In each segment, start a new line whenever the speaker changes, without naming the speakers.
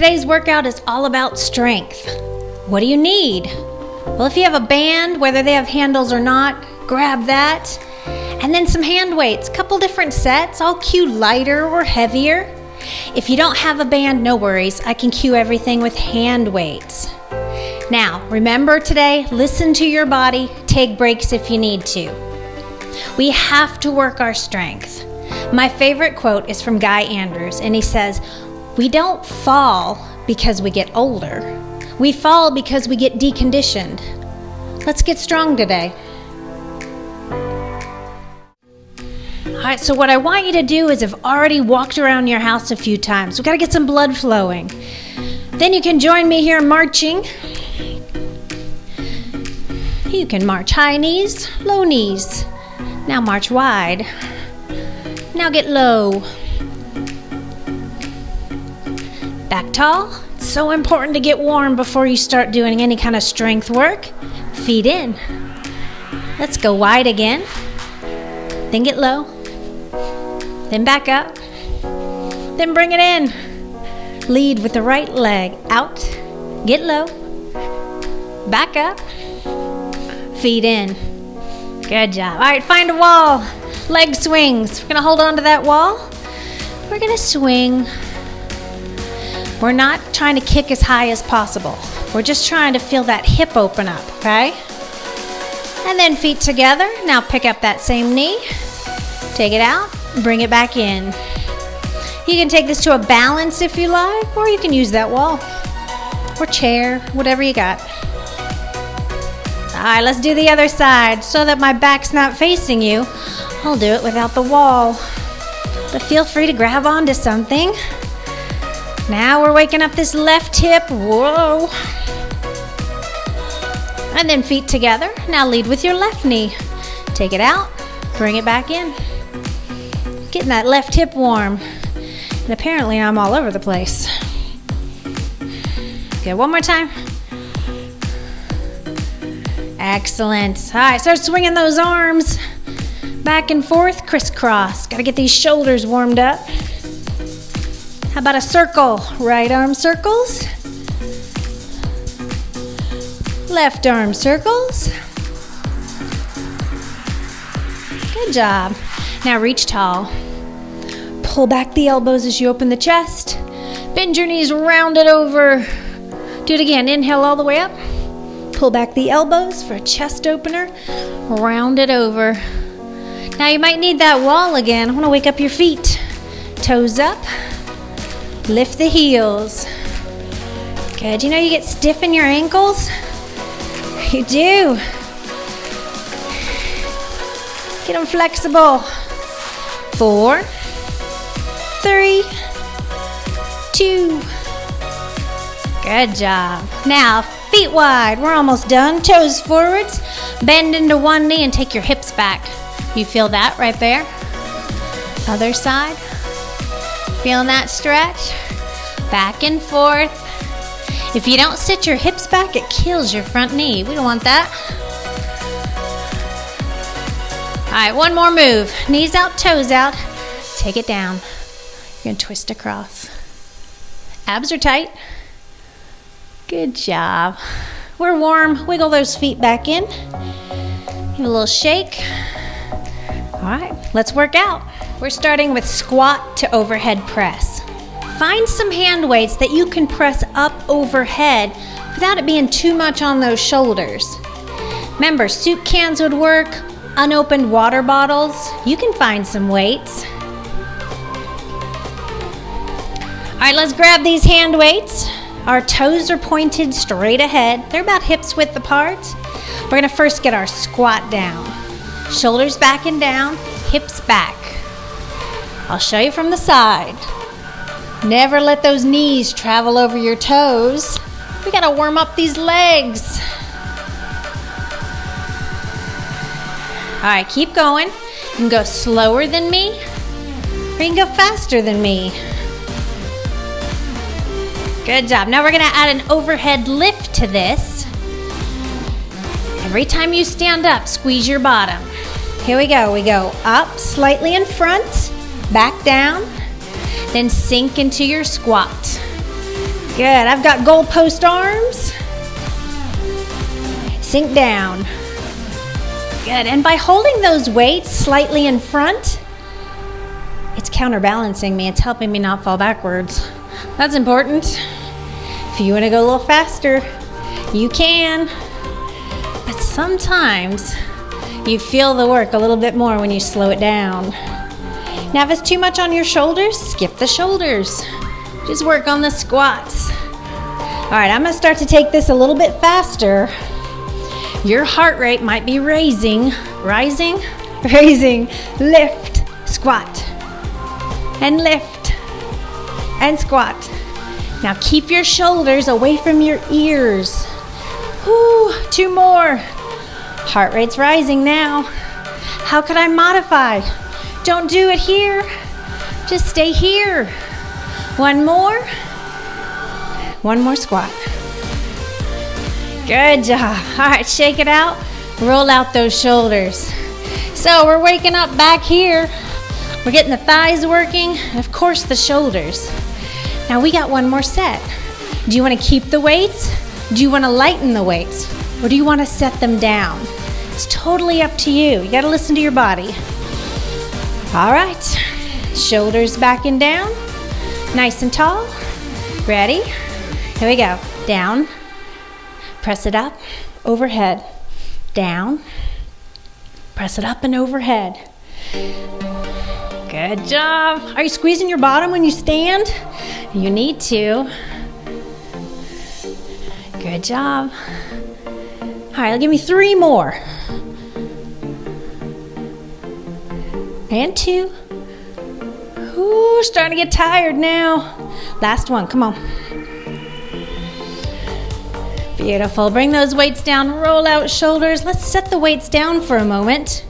today's workout is all about strength. What do you need? Well, if you have a band, whether they have handles or not, grab that. And then some hand weights, a couple different sets. I'll cue lighter or heavier. If you don't have a band, no worries. I can cue everything with hand weights. Now, remember today, listen to your body, take breaks if you need to. We have to work our strength. My favorite quote is from Guy Andrews, and he says, "We don't fall because we get older. We fall because we get deconditioned." Let's get strong today. All right, so what I want you to do is, have already walked around your house a few times. We've got to get some blood flowing. Then you can join me here marching. You can march high knees, low knees. Now march wide. Now get low. Back tall. It's so important to get warm before you start doing any kind of strength work. Feet in. Let's go wide again. Then get low. Then back up. Then bring it in. Lead with the right leg. Out. Get low. Back up. Feet in. Good job. All right, find a wall. Leg swings. We're going to hold on to that wall. We're going to swing. We're not trying to kick as high as possible. We're just trying to feel that hip open up, okay? And then feet together. Now pick up that same knee. Take it out. Bring it back in. You can take this to a balance if you like, or you can use that wall or chair, whatever you got. All right, let's do the other side. So that my back's not facing you, I'll do it without the wall. But feel free to grab onto something. Now we're waking up this left hip. Whoa. And then feet together. Now lead with your left knee. Take it out. Bring it back in. Getting that left hip warm. And apparently I'm all over the place. Okay, one more time. Excellent. All right, start swinging those arms back and forth, crisscross. Got to get these shoulders warmed up. How about a circle? Right arm circles. Left arm circles. Good job. Now reach tall. Pull back the elbows as you open the chest. Bend your knees, round it over. Do it again. Inhale all the way up. Pull back the elbows for a chest opener. Round it over. Now you might need that wall again. I want to wake up your feet. Toes up. Lift the heels. Good. You know you get stiff in your ankles? You do. Get them flexible. 4, 3, 2. Good job. Now, feet wide. We're almost done. Toes forwards. Bend into one knee and take your hips back. You feel that right there? Other side. Feeling that stretch? Back and forth. If you don't sit your hips back, it kills your front knee. We don't want that. All right, one more move. Knees out, toes out. Take it down. You're going to twist across. Abs are tight. Good job. We're warm. Wiggle those feet back in. Give a little shake. All right, let's work out. We're starting with squat to overhead press. Find some hand weights that you can press up overhead without it being too much on those shoulders. Remember, soup cans would work, unopened water bottles. You can find some weights. All right, let's grab these hand weights. Our toes are pointed straight ahead. They're about hips width apart. We're going to first get our squat down. Shoulders back and down, hips back. I'll show you from the side. Never let those knees travel over your toes. We got to warm up these legs. All right, keep going. You can go slower than me, or you can go faster than me. Good job. Now we're going to add an overhead lift to this. Every time you stand up, squeeze your bottom. Here we go. We go up slightly in front, back down, then sink into your squat. Good, I've got goalpost arms. Sink down. Good, and by holding those weights slightly in front, it's counterbalancing me. It's helping me not fall backwards. That's important. If you want to go a little faster, you can. But sometimes you feel the work a little bit more when you slow it down. Now, if it's too much on your shoulders, skip the shoulders. Just work on the squats. All right, I'm gonna start to take this a little bit faster. Your heart rate might be rising, lift, squat, and lift, and squat. Now keep your shoulders away from your ears. Whew, 2 more. Heart rate's rising now. How could I modify? Don't do it here. Just stay here. 1 more. 1 more squat. Good job. All right, shake it out. Roll out those shoulders. So we're waking up back here. We're getting the thighs working, and of course the shoulders. Now we got 1 more set. Do you want to keep the weights? Do you want to lighten the weights? Or do you want to set them down? It's totally up to you. You got to listen to your body. All right, shoulders back and down. Nice and tall. Ready? Here we go. Down. Press it up, overhead. Down. Press it up and overhead. Good job. Are you squeezing your bottom when you stand? You need to. Good job. All right, give me 3 more. And 2. Ooh, starting to get tired now. Last one, come on. Beautiful. Bring those weights down, roll out shoulders. Let's set the weights down for a moment.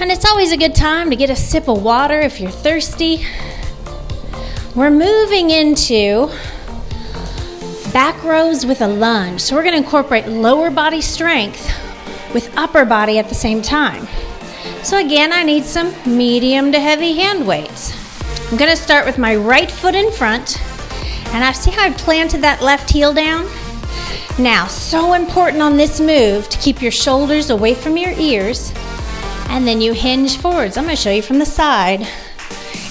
And it's always a good time to get a sip of water if you're thirsty. We're moving into back rows with a lunge. So we're going to incorporate lower body strength with upper body at the same time. So again, I need some medium to heavy hand weights. I'm going to start with my right foot in front. And I see how I planted that left heel down? Now, so important on this move to keep your shoulders away from your ears, and then you hinge forwards. I'm going to show you from the side.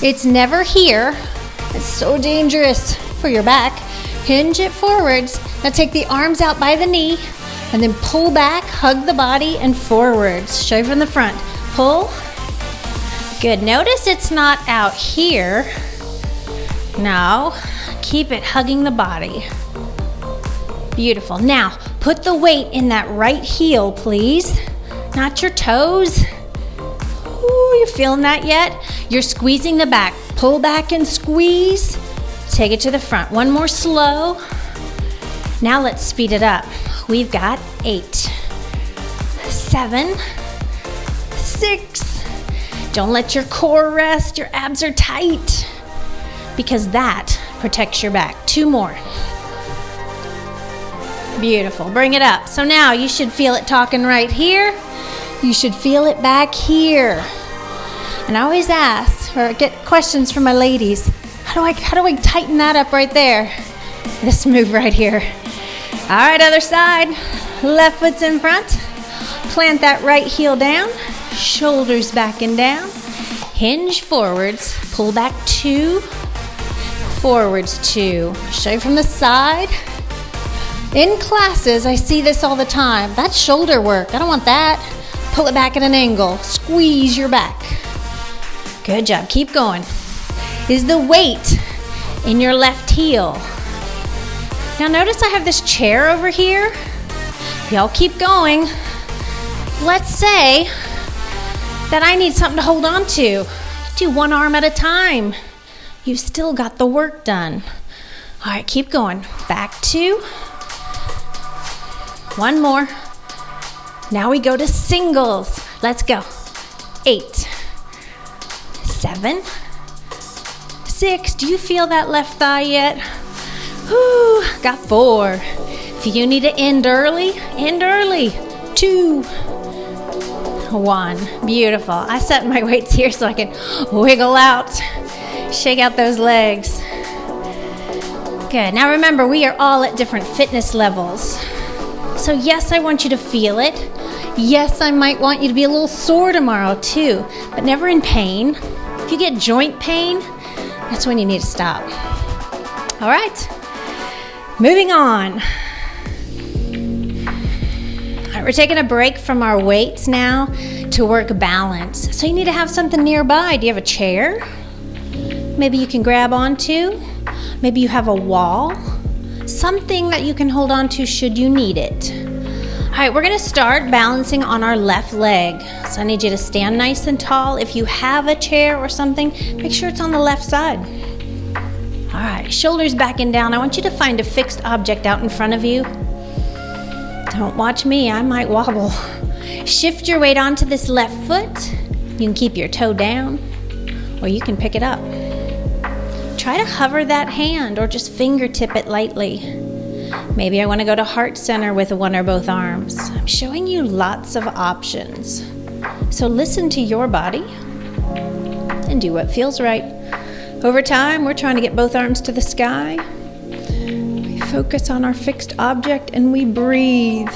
It's never here. It's so dangerous for your back. Hinge it forwards. Now take the arms out by the knee, and then pull back, hug the body, and forwards. Show you from the front. Pull. Good. Notice it's not out here. No. Keep it hugging the body. Beautiful. Now, put the weight in that right heel, please. Not your toes. Ooh, you feeling that yet? You're squeezing the back. Pull back and squeeze. Take it to the front. 1 more slow. Now let's speed it up. We've got 8, 7, 6. Don't let your core rest. Your abs are tight because that protects your back. 2 more. Beautiful. Bring it up. So now you should feel it talking right here. You should feel it back here. And I always ask or get questions from my ladies. How do I tighten that up right there? This move right here. All right, other side. Left foot's in front. Plant that right heel down. Shoulders back and down. Hinge forwards. Pull back 2. Forwards 2. Show you from the side. In classes, I see this all the time. That's shoulder work. I don't want that. Pull it back at an angle. Squeeze your back. Good job. Keep going. Is the weight in your left heel. Now notice I have this chair over here. Y'all keep going. Let's say that I need something to hold on to. Do 1 arm at a time. You've still got the work done. All right, keep going. Back 2. 1 more. Now we go to singles. Let's go. 8, 7, 6. Do you feel that left thigh yet? Whew, got 4. If you need to end early, end early. 2, 1. Beautiful. I set my weights here so I can wiggle out. Shake out those legs. Good. Now remember, we are all at different fitness levels. So yes, I want you to feel it. Yes, I might want you to be a little sore tomorrow too, but never in pain. If you get joint pain, that's when you need to stop. All right, moving on. All right, we're taking a break from our weights now to work balance. So you need to have something nearby. Do you have a chair? Maybe you can grab onto. Maybe you have a wall. Something that you can hold on to should you need it. All right, we're gonna start balancing on our left leg. So I need you to stand nice and tall. If you have a chair or something, make sure it's on the left side. All right, shoulders back and down. I want you to find a fixed object out in front of you. Don't watch me, I might wobble. Shift your weight onto this left foot. You can keep your toe down, or you can pick it up. Try to hover that hand or just fingertip it lightly. Maybe I want to go to heart center with one or both arms. I'm showing you lots of options. So listen to your body and do what feels right. Over time, we're trying to get both arms to the sky. We focus on our fixed object and we breathe.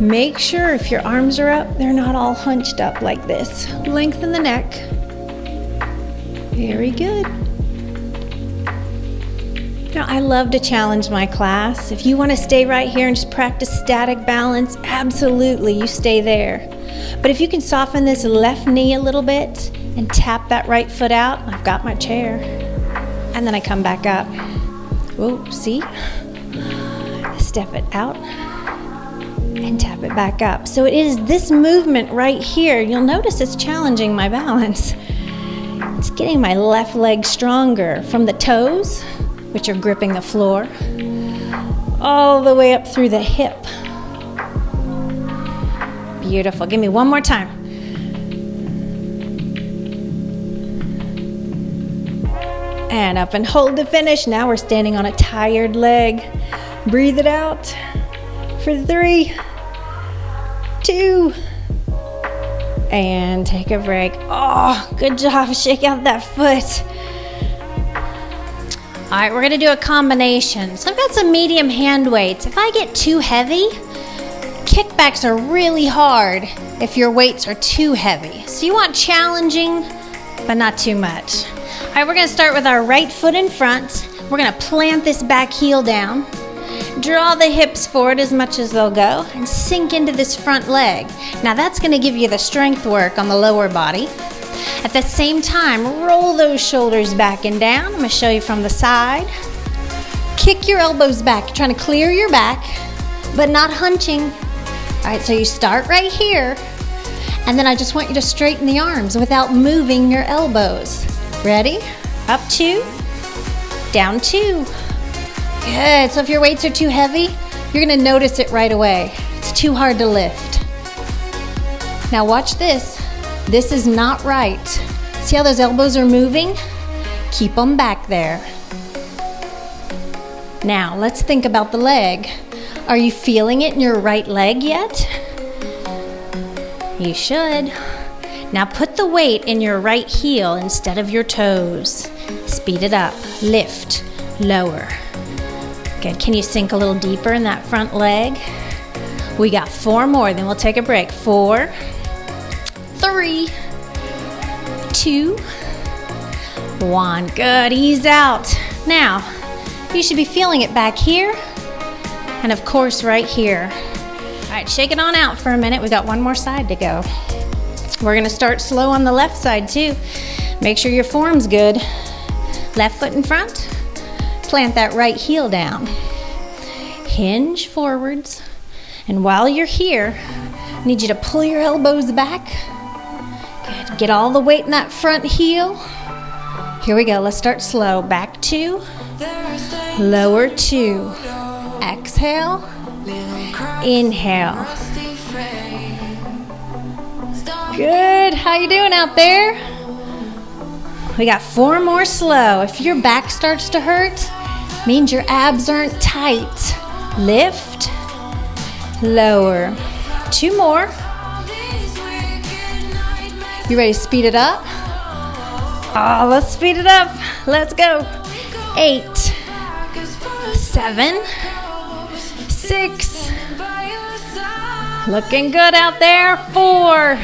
Make sure if your arms are up, they're not all hunched up like this. Lengthen the neck. Very good. Now, I love to challenge my class. If you want to stay right here and just practice static balance, absolutely, you stay there. But if you can soften this left knee a little bit and tap that right foot out, I've got my chair. And then I come back up. Whoa, see? Step it out and tap it back up. So it is this movement right here. You'll notice it's challenging my balance. It's getting my left leg stronger from the toes, which are gripping the floor, all the way up through the hip. Beautiful. Give me one more time. And up and hold to finish. Now we're standing on a tired leg. Breathe it out for 3, 2, and take a break. Oh, good job. Shake out that foot. All right, we're gonna do a combination. So I've got some medium hand weights. If I get too heavy, kickbacks are really hard if your weights are too heavy. So you want challenging, but not too much. All right, we're gonna start with our right foot in front. We're gonna plant this back heel down. Draw the hips forward as much as they'll go and sink into this front leg. Now that's gonna give you the strength work on the lower body. At the same time, roll those shoulders back and down. I'm gonna show you from the side. Kick your elbows back. You're trying to clear your back, but not hunching. All right, so you start right here, and then I just want you to straighten the arms without moving your elbows. Ready? Up 2, down 2. Good, so if your weights are too heavy, you're gonna notice it right away. It's too hard to lift. Now watch this. This is not right. See how those elbows are moving? Keep them back there. Now, let's think about the leg. Are you feeling it in your right leg yet? You should. Now put the weight in your right heel instead of your toes. Speed it up. Lift. Lower. Good. Can you sink a little deeper in that front leg? We got 4 more, then we'll take a break. 4, 3, 2, 1. Good. Ease out. Now, you should be feeling it back here and, of course, right here. All right, shake it on out for a minute. We got one more side to go. We're going to start slow on the left side, too. Make sure your form's good. Left foot in front. Plant that right heel down. Hinge forwards. And while you're here, I need you to pull your elbows back. Good. Get all the weight in that front heel. Here we go. Let's start slow. Back 2. Lower 2. Exhale. Inhale. Good. How you doing out there? We got 4 more slow. If your back starts to hurt, means your abs aren't tight. Lift. Lower. 2 more. You ready to speed it up? Oh, let's speed it up. Let's go. 8, 7, 6. Looking good out there. 4,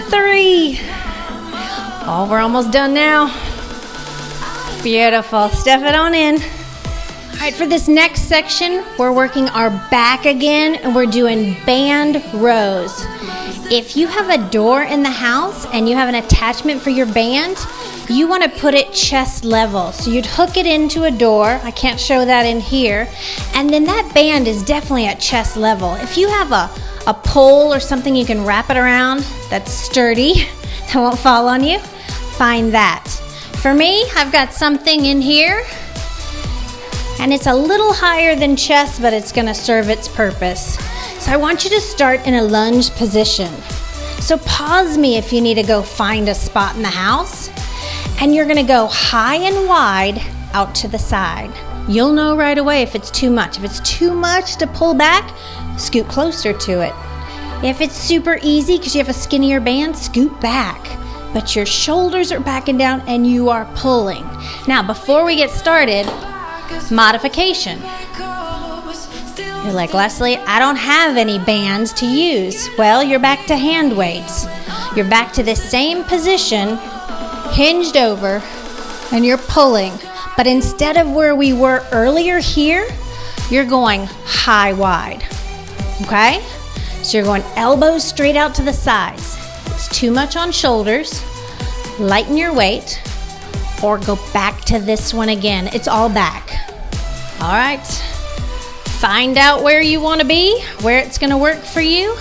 3. Oh, we're almost done now. Beautiful. Step it on in. All right, for this next section, we're working our back again, and we're doing band rows. If you have a door in the house and you have an attachment for your band, you want to put it chest level. So you'd hook it into a door. I can't show that in here. And then that band is definitely at chest level. If you have a pole or something you can wrap it around that's sturdy, that won't fall on you, find that. For me, I've got something in here, and it's a little higher than chest, but it's gonna serve its purpose. So I want you to start in a lunge position. So pause me if you need to go find a spot in the house, and you're gonna go high and wide out to the side. You'll know right away if it's too much. If it's too much to pull back, scoot closer to it. If it's super easy because you have a skinnier band, scoot back. But your shoulders are backing down and you are pulling. Now, before we get started, modification. You're like, Leslie, I don't have any bands to use. Well, you're back to hand weights. You're back to this same position, hinged over, and you're pulling. But instead of where we were earlier here, you're going high wide. Okay? So you're going elbows straight out to the sides. If it's too much on shoulders, lighten your weight, or go back to this one again. It's all back. All right. Find out where you want to be, where it's going to work for you.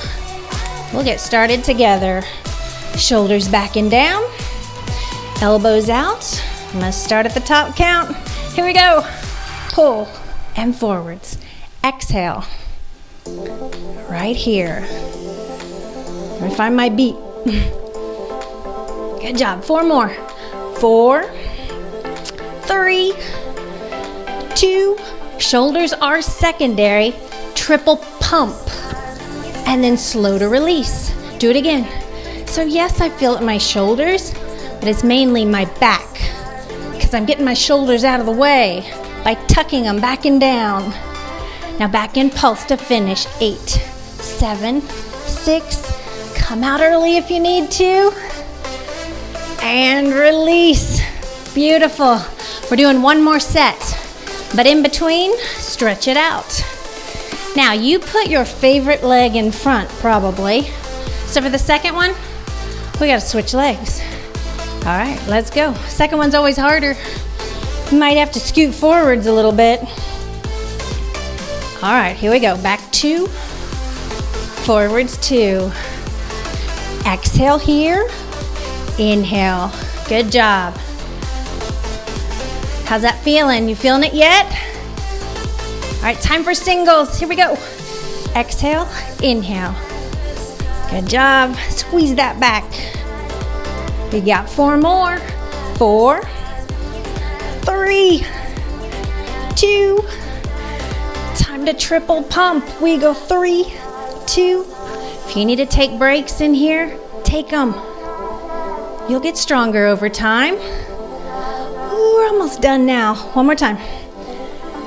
We'll get started together. Shoulders back and down, elbows out. I'm going to start at the top count. Here we go. Pull and forwards. Exhale. Right here. Let me find my beat. Good job. 4 more. 4, 3, 2. Shoulders are secondary. Triple pump. And then slow to release. Do it again. So yes, I feel it in my shoulders, but it's mainly my back because I'm getting my shoulders out of the way by tucking them back and down. Now back in pulse to finish. 8, 7, 6. Come out early if you need to. And release. Beautiful. We're doing one more set, but in between, stretch it out. Now you put your favorite leg in front, probably. So for the second one, we gotta switch legs. All right, let's go. Second one's always harder. You might have to scoot forwards a little bit. All right, here we go. Back 2, forwards 2. Exhale here, inhale. Good job. How's that feeling? You feeling it yet? All right, time for singles. Here we go. Exhale, inhale. Good job. Squeeze that back. We got 4 more. 4, 3, 2. Time to triple pump. We go 3, 2. If you need to take breaks in here, take them. You'll get stronger over time. Ooh, we're almost done now. One more time.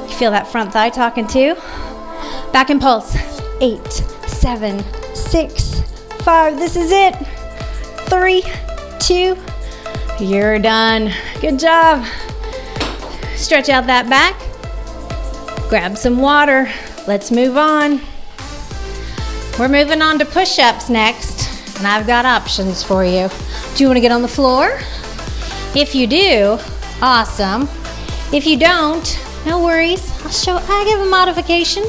You feel that front thigh talking too? Back in pulse. 8, 7, 6, 5. This is it. 3, 2. You're done. Good job. Stretch out that back. Grab some water. Let's move on. We're moving on to push-ups next, and I've got options for you. Do you want to get on the floor? If you do, awesome. If you don't, no worries. I give a modification.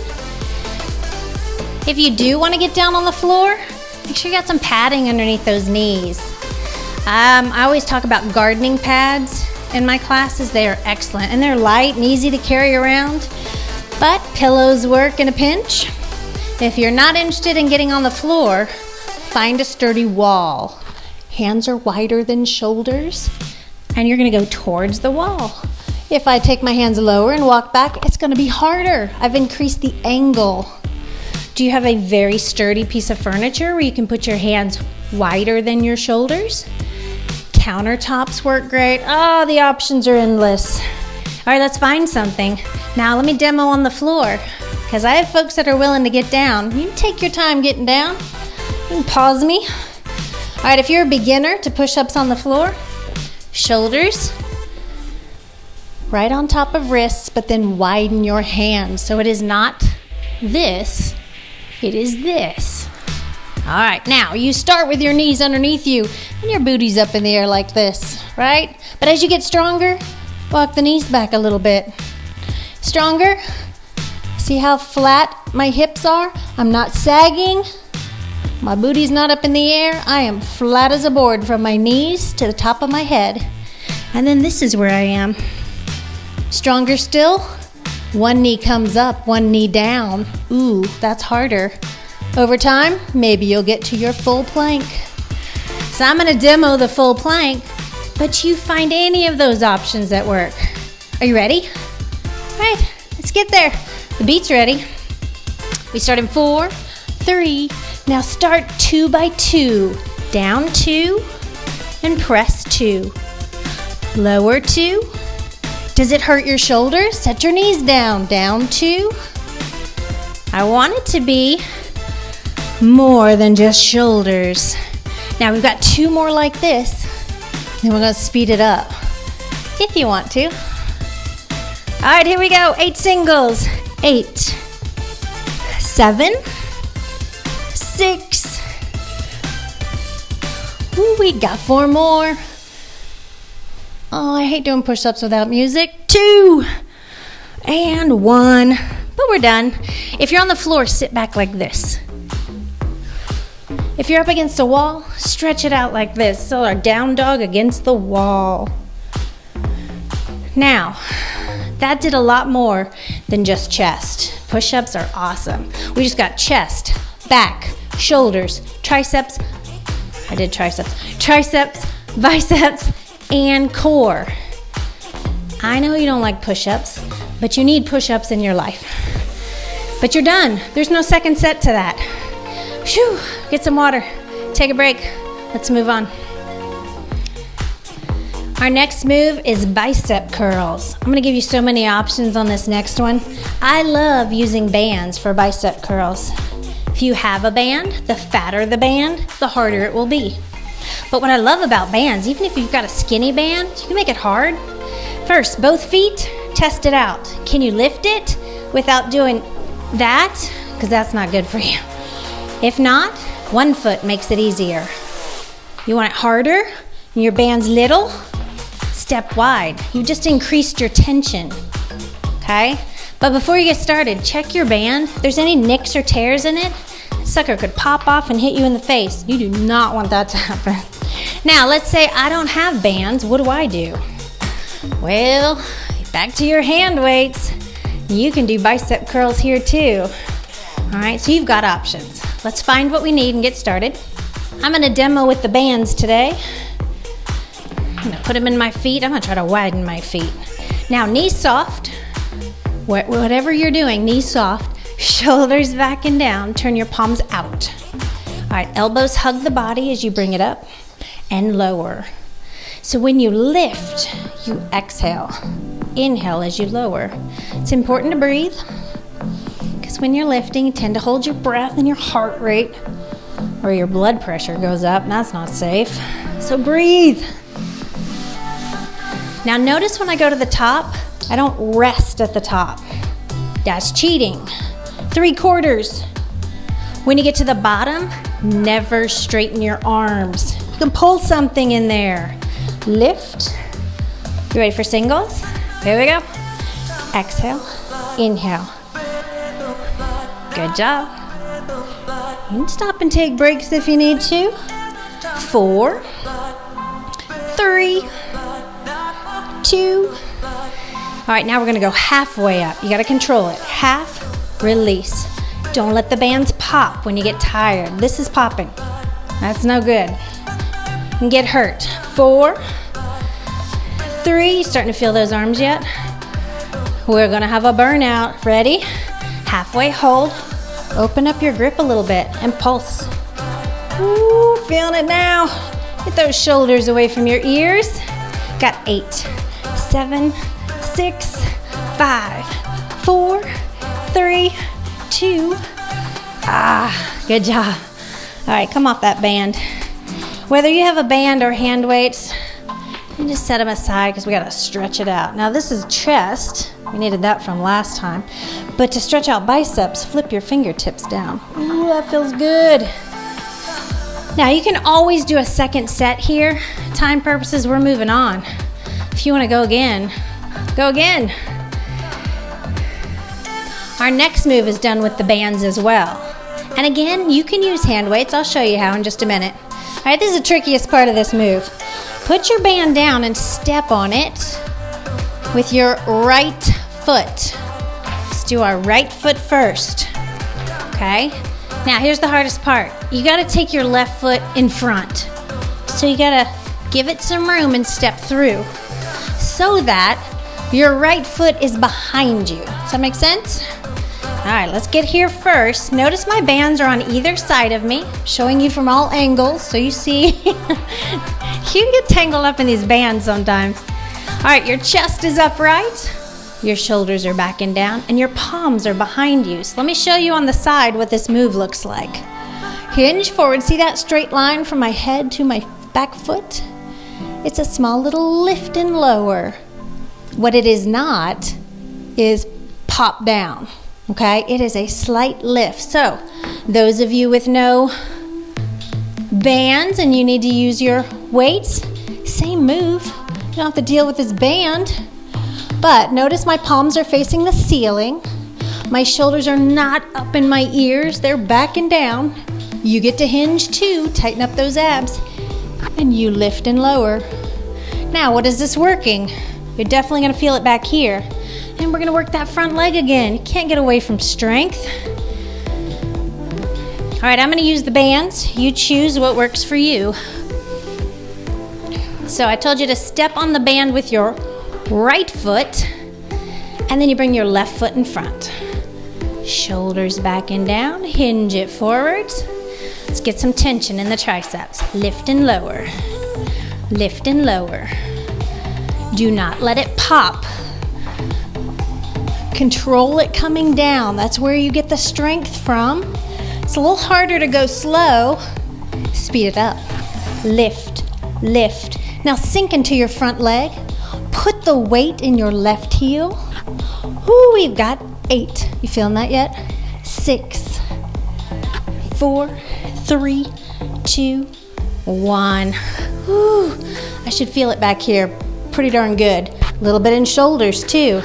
If you do want to get down on the floor, make sure you got some padding underneath those knees. I always talk about gardening pads in my classes. They are excellent, and they're light and easy to carry around, but pillows work in a pinch. If you're not interested in getting on the floor, find a sturdy wall. Hands are wider than shoulders, and you're going to go towards the wall. If I take my hands lower and walk back, it's going to be harder. I've increased the angle. Do you have a very sturdy piece of furniture where you can put your hands wider than your shoulders? Countertops work great. Oh, the options are endless. All right, let's find something. Now let me demo on the floor, because I have folks that are willing to get down. You can take your time getting down. You can pause me. All right, if you're a beginner to push-ups on the floor, shoulders right on top of wrists, but then widen your hands. So it is not this, it is this. All right, now you start with your knees underneath you and your booty's up in the air like this, right? But as you get stronger, walk the knees back a little bit. Stronger. See how flat my hips are? I'm not sagging. My booty's not up in the air. I am flat as a board from my knees to the top of my head. And then this is where I am. Stronger still. One knee comes up, one knee down. Ooh, that's harder. Over time, maybe you'll get to your full plank. So I'm gonna demo the full plank, but you find any of those options that work. Are you ready? All right, let's get there. The beat's ready. We start in 4, 3. Now start 2 by 2. Down 2 and press 2. Lower 2. Does it hurt your shoulders? Set your knees down. Down 2. I want it to be more than just shoulders. Now we've got 2 more like this. Then we're gonna speed it up if you want to. All right, here we go. 8 singles. 8, 7, 6. Ooh, we got 4 more. Oh, I hate doing push-ups without music. 2 and 1. But we're done. If you're on the floor, sit back like this. If you're up against a wall, stretch it out like this. So our down dog against the wall. Now, that did a lot more than just chest. Push-ups are awesome. We just got chest, back, shoulders, triceps. I did triceps. Triceps, biceps, and core. I know you don't like push-ups, but you need push-ups in your life. But you're done. There's no second set to that. Whew, get some water, take a break. Let's move on. Our next move is bicep curls. I'm gonna give you so many options on this next one. I love using bands for bicep curls. If you have a band, the fatter the band, the harder it will be. But what I love about bands, even if you've got a skinny band, you can make it hard. First, both feet, test it out. Can you lift it without doing that? Because that's not good for you. If not, one foot makes it easier. You want it harder and your band's little? Step wide. You just increased your tension, okay? But before you get started, check your band. If there's any nicks or tears in it, that sucker could pop off and hit you in the face. You do not want that to happen. Now, let's say I don't have bands. What do? Well, back to your hand weights. You can do bicep curls here too. All right, so you've got options. Let's find what we need and get started. I'm gonna demo with the bands today. I'm gonna put them in my feet. I'm gonna try to widen my feet. Now, knees soft. Whatever you're doing, knees soft. Shoulders back and down. Turn your palms out. All right, elbows hug the body as you bring it up and lower. So when you lift, you exhale. Inhale as you lower. It's important to breathe, because when you're lifting, you tend to hold your breath and your heart rate, or your blood pressure goes up. That's not safe. So breathe. Now notice when I go to the top, I don't rest at the top. That's cheating. 3/4. When you get to the bottom, never straighten your arms. You can pull something in there. Lift. You ready for singles? Here we go. Exhale, inhale. Good job. You can stop and take breaks if you need to. 4, 3, 2. All right, now we're gonna go halfway up. You gotta control it. Half, release. Don't let the bands pop when you get tired. This is popping. That's no good. You can get hurt. 4, 3, starting to feel those arms yet? We're gonna have a burnout. Ready? Halfway hold. Open up your grip a little bit and pulse. Ooh, feeling it now. Get those shoulders away from your ears. Got 8, 7, 6, 5, 4, 3, 2. Good job. All right, come off that band. Whether you have a band or hand weights, you just set them aside because we got to stretch it out. Now this is chest. We needed that from last time. But to stretch out biceps, flip your fingertips down. Ooh, that feels good. Now you can always do a second set here. Time purposes, we're moving on. If you want to go again, go again. Our next move is done with the bands as well. And again, you can use hand weights. I'll show you how in just a minute. All right, this is the trickiest part of this move. Put your band down and step on it with your right foot. Let's do our right foot first. Okay? Now, here's the hardest part. You got to take your left foot in front. So you got to give it some room and step through so that your right foot is behind you. Does that make sense? All right, let's get here first. Notice my bands are on either side of me, showing you from all angles so you see. You can get tangled up in these bands sometimes. All right, your chest is upright, your shoulders are back and down, and your palms are behind you. So let me show you on the side what this move looks like. Hinge forward. See that straight line from my head to my back foot? It's a small little lift and lower. What it is not is pop down. Okay, it is a slight lift. So those of you with no bands and you need to use your weights, same move. You don't have to deal with this band. But notice my palms are facing the ceiling. My shoulders are not up in my ears. They're back and down. You get to hinge too. Tighten up those abs. And you lift and lower. Now, what is this working? You're definitely going to feel it back here. And we're going to work that front leg again. You can't get away from strength. All right, I'm going to use the bands. You choose what works for you. So I told you to step on the band with your right foot, and then you bring your left foot in front. Shoulders back and down, hinge it forwards. Let's get some tension in the triceps. Lift and lower. Lift and lower. Do not let it pop. Control it coming down. That's where you get the strength from. It's a little harder to go slow. Speed it up. Lift, lift. Now sink into your front leg. Put the weight in your left heel. Ooh, we've got 8. You feeling that yet? 6, 4, 3, 2, 1. Ooh, I should feel it back here pretty darn good. A little bit in shoulders too.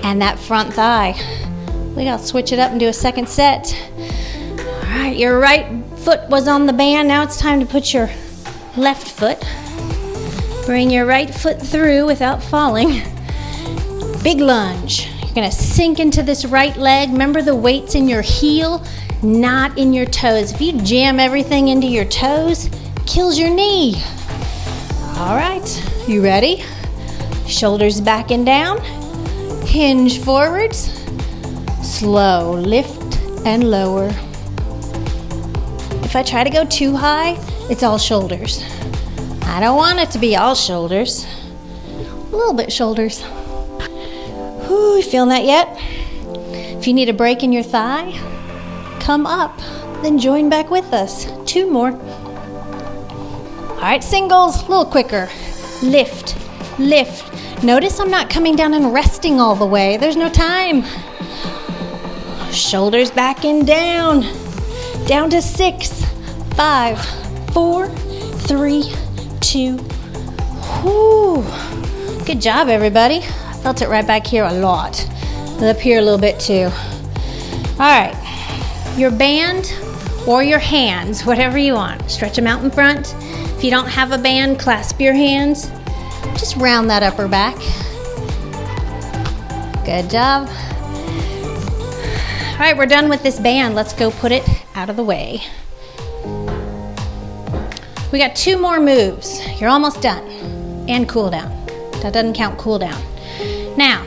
And that front thigh. We gotta switch it up and do a second set. All right, your right foot was on the band. Now it's time to put your left foot. Bring your right foot through without falling. Big lunge. You're gonna sink into this right leg. Remember the weight's in your heel, not in your toes. If you jam everything into your toes, kills your knee. All right, you ready? Shoulders back and down. Hinge forwards. Slow lift and lower. If I try to go too high, it's all shoulders. I don't want it to be all shoulders. A little bit shoulders. Whew, you feeling that yet? If you need a break in your thigh, come up, then join back with us. 2 more. All right, singles, a little quicker. Lift, lift. Notice I'm not coming down and resting all the way. There's no time. Shoulders back and down. Down to 6, 5, 4, 3, 2. Whew. Good job, everybody. I felt it right back here a lot. And up here a little bit too. All right. Your band or your hands, whatever you want. Stretch them out in front. If you don't have a band, clasp your hands. Just round that upper back. Good job. All right, we're done with this band. Let's go put it out of the way. We got 2 more moves. You're almost done. And cool down. That doesn't count cool down. Now,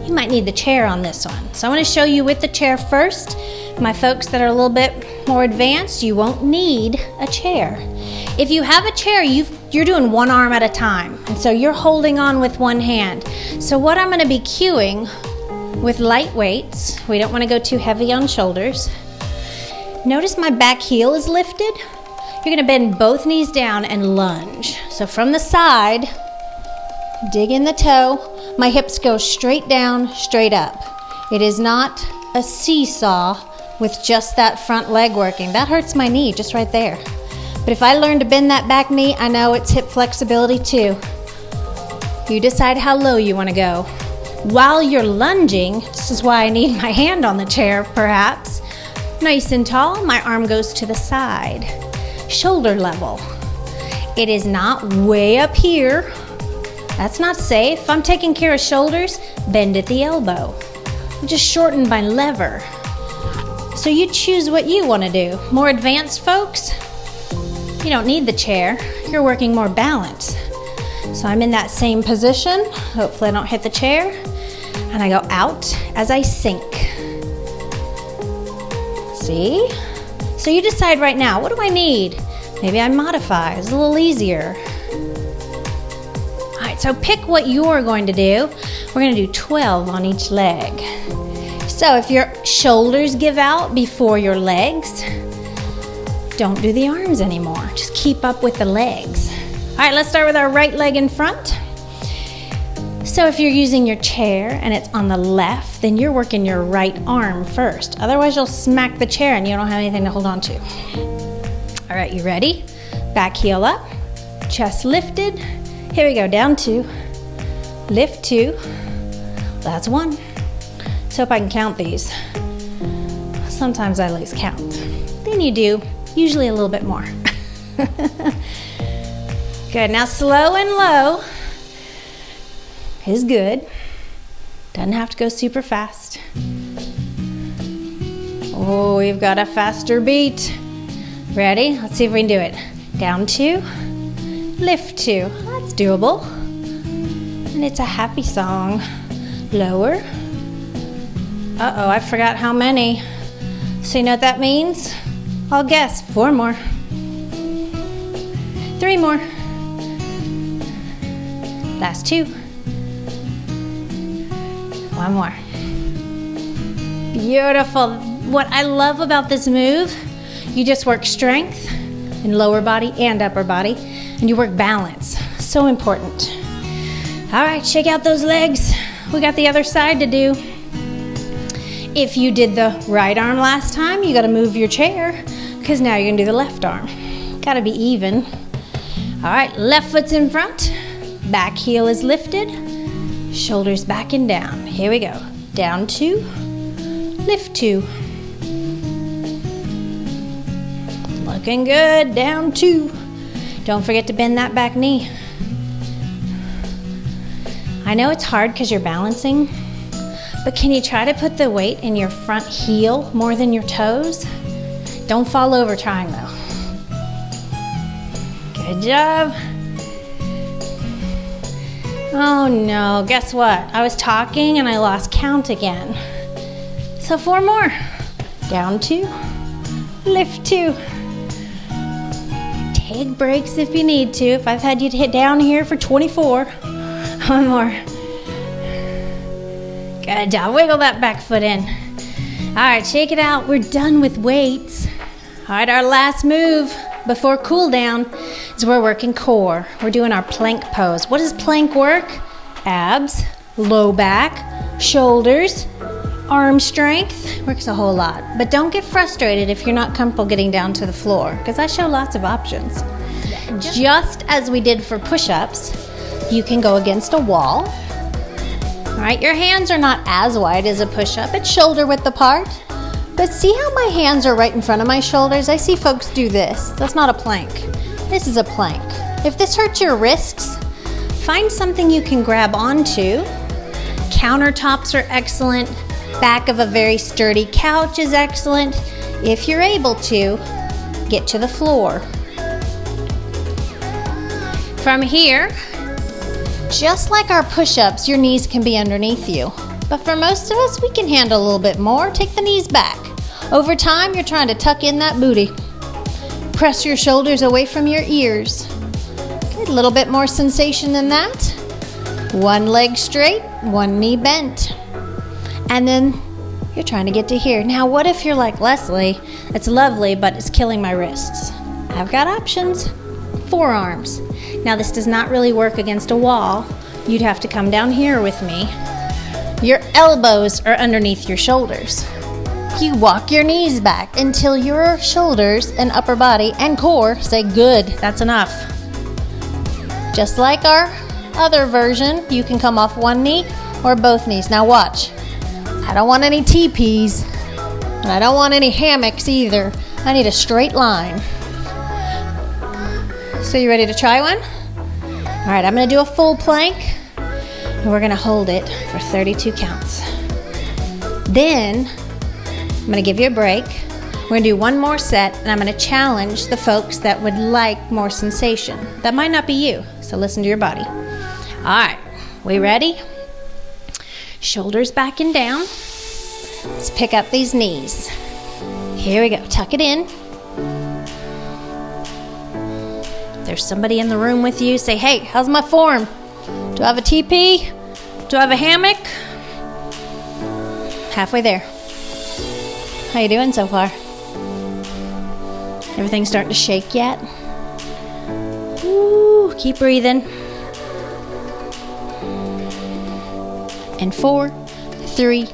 you might need the chair on this one. So I want to show you with the chair first. My folks that are a little bit more advanced, you won't need a chair. If you have a chair, you've you're doing one arm at a time. And so you're holding on with one hand. So what I'm gonna be cueing with light weights, we don't wanna go too heavy on shoulders. Notice my back heel is lifted. You're gonna bend both knees down and lunge. So from the side, dig in the toe. My hips go straight down, straight up. It is not a seesaw with just that front leg working. That hurts my knee just right there. But if I learn to bend that back knee, I know it's hip flexibility too. You decide how low you wanna go. While you're lunging, this is why I need my hand on the chair perhaps, nice and tall, my arm goes to the side. Shoulder level. It is not way up here. That's not safe. If I'm taking care of shoulders, bend at the elbow. Just shorten my lever. So you choose what you want to do. More advanced folks, you don't need the chair. You're working more balance. So I'm in that same position. Hopefully I don't hit the chair. And I go out as I sink. See? So you decide right now, what do I need? Maybe I modify, it's a little easier. All right, so pick what you're going to do. We're gonna do 12 on each leg. So if your shoulders give out before your legs, don't do the arms anymore. Just keep up with the legs. All right, let's start with our right leg in front. So if you're using your chair and it's on the left, then you're working your right arm first. Otherwise, you'll smack the chair and you don't have anything to hold on to. All right, you ready? Back heel up, chest lifted. Here we go, down 2, lift 2. That's 1. So if I can count these. Sometimes I lose count. Then you do, usually a little bit more. Good, now slow and low is good. Doesn't have to go super fast. Oh, we've got a faster beat. Ready? Let's see if we can do it. Down 2, lift 2. That's doable. And it's a happy song. Lower. Uh-oh, I forgot how many. So you know what that means? I'll guess. 4 more. 3 more. Last 2. 1 more. Beautiful. What I love about this move, you just work strength in lower body and upper body, and you work balance. So important. All right, shake out those legs. We got the other side to do. If you did the right arm last time, you gotta move your chair, because now you're gonna do the left arm. Gotta be even. All right, left foot's in front, back heel is lifted, shoulders back and down. Here we go. Down 2, lift 2. Looking good, down 2. Don't forget to bend that back knee. I know it's hard because you're balancing, but can you try to put the weight in your front heel more than your toes? Don't fall over trying though. Good job. Oh no, guess what? I was talking and I lost count again. So 4 more. Down 2, lift 2. Take breaks if you need to. If I've had you hit down here for 24. 1 more. Good job. Wiggle that back foot in. All right, shake it out. We're done with weights. All right, our last move before cool down is we're working core. We're doing our plank pose. What does plank work? Abs, low back, shoulders, arm strength. Works a whole lot. But don't get frustrated if you're not comfortable getting down to the floor, because I show lots of options. Just as we did for push-ups, you can go against a wall. All right, your hands are not as wide as a push-up. It's shoulder width apart. But see how my hands are right in front of my shoulders? I see folks do this. That's not a plank. This is a plank. If this hurts your wrists, find something you can grab onto. Countertops are excellent. Back of a very sturdy couch is excellent. If you're able to, get to the floor. From here, just like our push-ups, your knees can be underneath you. But for most of us, we can handle a little bit more. Take the knees back. Over time, you're trying to tuck in that booty. Press your shoulders away from your ears. Good, a little bit more sensation than that. One leg straight, one knee bent. And then you're trying to get to here. Now, what if you're like, Leslie, it's lovely, but it's killing my wrists? I've got options. Forearms. Now, this does not really work against a wall. You'd have to come down here with me. Your elbows are underneath your shoulders. You walk your knees back until your shoulders and upper body and core say, good, that's enough. Just like our other version, you can come off one knee or both knees. Now watch. I don't want any teepees, and I don't want any hammocks either. I need a straight line. So you ready to try one? All right, I'm gonna do a full plank, and we're gonna hold it for 32 counts. Then, I'm gonna give you a break. We're gonna do one more set, and I'm gonna challenge the folks that would like more sensation. That might not be you, so listen to your body. All right, we ready? Shoulders back and down. Let's pick up these knees. Here we go, tuck it in. If there's somebody in the room with you, say, hey, how's my form? Do I have a TP? Do I have a hammock? Halfway there. How you doing so far? Everything starting to shake yet? Ooh, keep breathing. And 4, 3,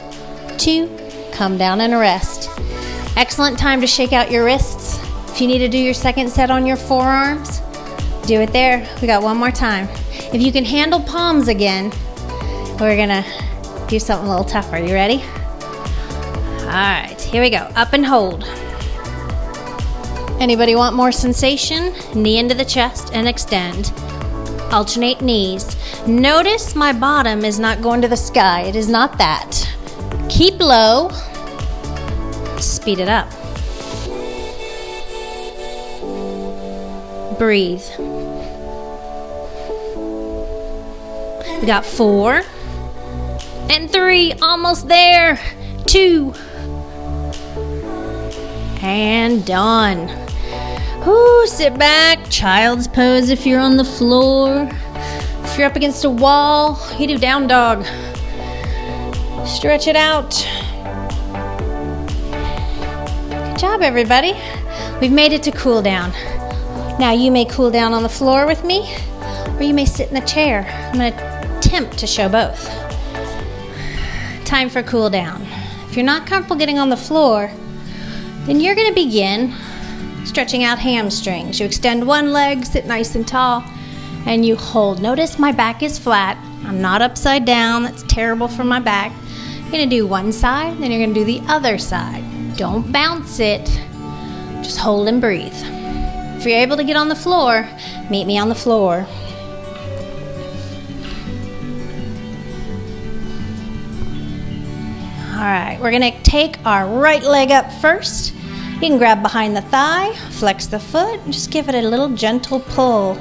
2, come down and rest. Excellent time to shake out your wrists. If you need to do your second set on your forearms, do it there. We got one more time. If you can handle palms again, we're gonna do something a little tougher. You ready? All right, here we go. Up and hold. Anybody want more sensation? Knee into the chest and extend. Alternate knees. Notice my bottom is not going to the sky. It is not that. Keep low. Speed it up. Breathe. We got 4 and 3, almost there. 2 and done. Ooh, sit back, child's pose if you're on the floor. If you're up against a wall, you do down dog. Stretch it out. Good job, everybody. We've made it to cool down. Now you may cool down on the floor with me, or you may sit in the chair. I'm going to attempt to show both. Time for cool down. If you're not comfortable getting on the floor, then you're going to begin stretching out hamstrings. You extend one leg, sit nice and tall, and you hold. Notice my back is flat. I'm not upside down. That's terrible for my back. You're going to do one side, then you're going to do the other side. Don't bounce it. Just hold and breathe. If you're able to get on the floor, meet me on the floor. All right, we're going to take our right leg up first. You can grab behind the thigh, flex the foot, and just give it a little gentle pull.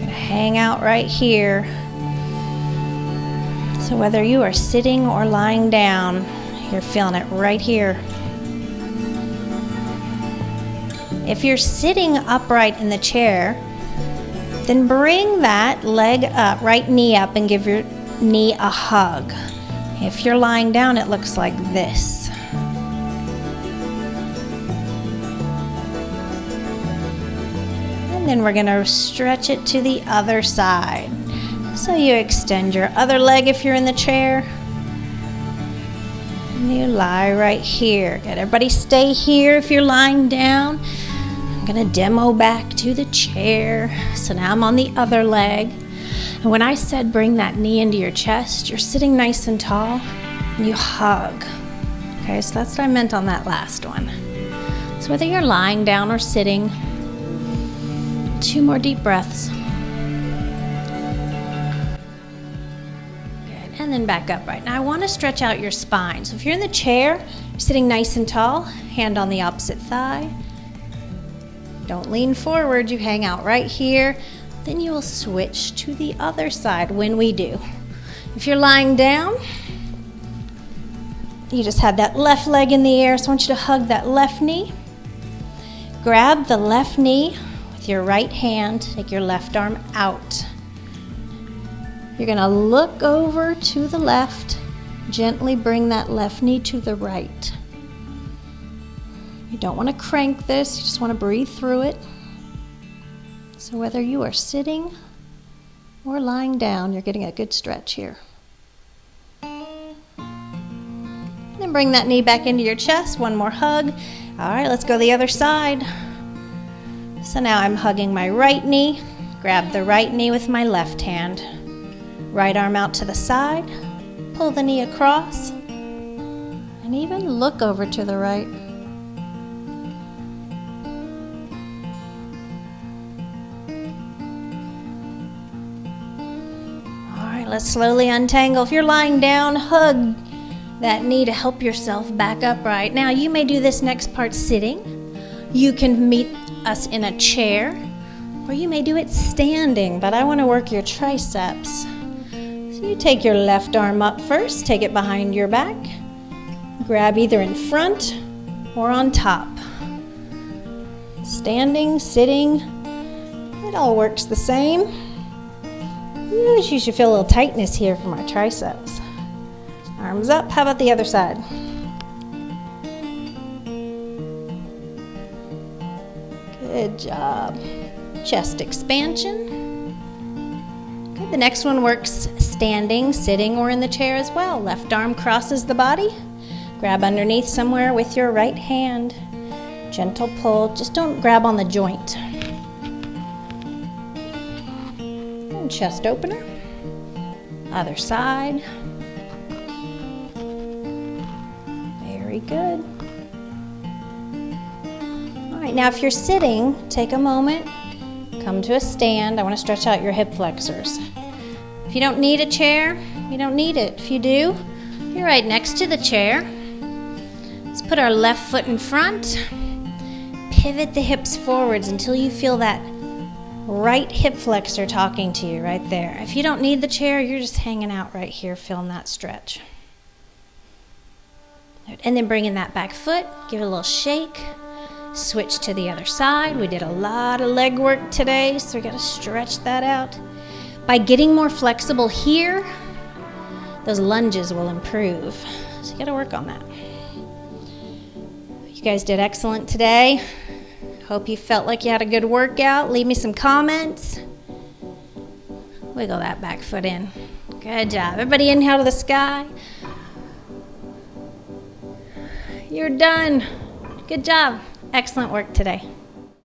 Hang out right here. So whether you are sitting or lying down, you're feeling it right here. If you're sitting upright in the chair, then bring that leg up, right knee up, and give your knee a hug. If you're lying down, it looks like this. And then we're going to stretch it to the other side. So you extend your other leg if you're in the chair. And you lie right here. Good. Everybody stay here if you're lying down. I'm going to demo back to the chair. So now I'm on the other leg. And when I said bring that knee into your chest, you're sitting nice and tall and you hug. Okay, so that's what I meant on that last one. So whether you're lying down or sitting, 2 more deep breaths. Good, and then back up right. Now I want to stretch out your spine. So if you're in the chair, you're sitting nice and tall, hand on the opposite thigh. Don't lean forward, you hang out right here. Then you will switch to the other side when we do. If you're lying down, you just had that left leg in the air, so I want you to hug that left knee. Grab the left knee with your right hand, take your left arm out. You're gonna look over to the left, gently bring that left knee to the right. You don't wanna crank this, you just wanna breathe through it. So whether you are sitting or lying down, you're getting a good stretch here. Then bring that knee back into your chest, one more hug. All right, let's go the other side. So now I'm hugging my right knee. Grab the right knee with my left hand. Right arm out to the side. Pull the knee across. And even look over to the right. All right, let's slowly untangle. If you're lying down, hug that knee to help yourself back upright. Now you may do this next part sitting. You can meet us in a chair, or you may do it standing, but I want to work your triceps. So you take your left arm up first, take it behind your back, grab either in front or on top. Standing, sitting, it all works the same. You should feel a little tightness here from our triceps. Arms up. How about the other side? Good job. Chest expansion. Good. The next one works standing, sitting, or in the chair as well. Left arm crosses the body. Grab underneath somewhere with your right hand. Gentle pull. Just don't grab on the joint. And chest opener. Other side. Very good. All right, now if you're sitting, take a moment, come to a stand. I want to stretch out your hip flexors. If you don't need a chair, you don't need it. If you do, you're right next to the chair. Let's put our left foot in front. Pivot the hips forwards until you feel that right hip flexor talking to you right there. If you don't need the chair, you're just hanging out right here, feeling that stretch. And then bring in that back foot, give it a little shake, switch to the other side. We did a lot of leg work today, so we got to stretch that out. By getting more flexible here, those lunges will improve. So you got to work on that. You guys did excellent today. Hope you felt like you had a good workout. Leave me some comments. Wiggle that back foot in. Good job. Everybody inhale to the sky. You're done. Good job. Excellent work today.